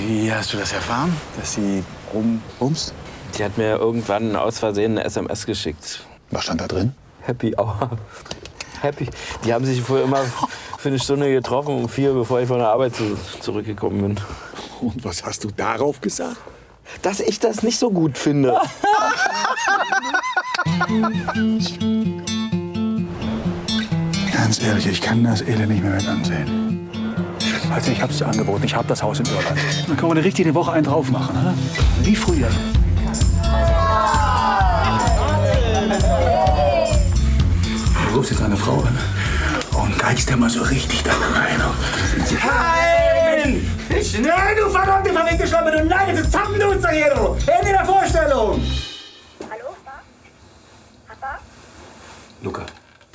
Wie hast du das erfahren, dass sie rumbumst? Die hat mir irgendwann aus Versehen eine SMS geschickt. Was stand da drin? Happy Hour. Happy. Die haben sich vorher immer für eine Stunde getroffen, um 4, bevor ich von der Arbeit zurückgekommen bin. Und was hast du darauf gesagt? Dass ich das nicht so gut finde. Ganz ehrlich, ich kann das Elend nicht mehr mit ansehen. Also ich hab's dir angeboten, ich hab das Haus in Irland. Dann können wir richtig eine Woche einen drauf machen, oder? Wie früher. Du rufst jetzt eine Frau an und geigst dir mal so richtig da rein. Nein! Schnell, du verdammte verwegte Schlampe, du leidest Zappenduster hier, du! Ende der Vorstellung! Hallo, Papa? Luca,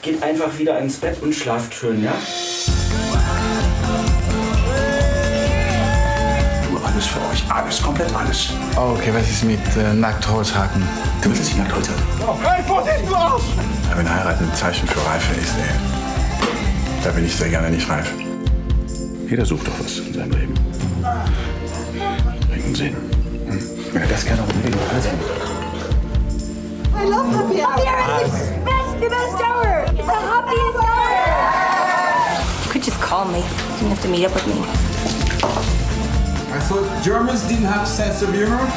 geht einfach wieder ins Bett und schlaft schön, ja? Du, alles für euch, alles, komplett alles. Okay, was ist mit Nacktholzhaken? Du willst nicht nackt haben. Hey, Vorsicht, du Arsch! Wenn heiraten ein Zeichen für Reife ist, da bin ich sehr gerne nicht reif. Jeder sucht doch was in seinem Leben. Bringt einen Sinn. Wenn er das gerne auch unbedingt alles findet. I love Happy Hour. It's the best hour. It's the happiest hour. You could just call me. You didn't have to meet up with me. I thought Germans didn't have sense of humor.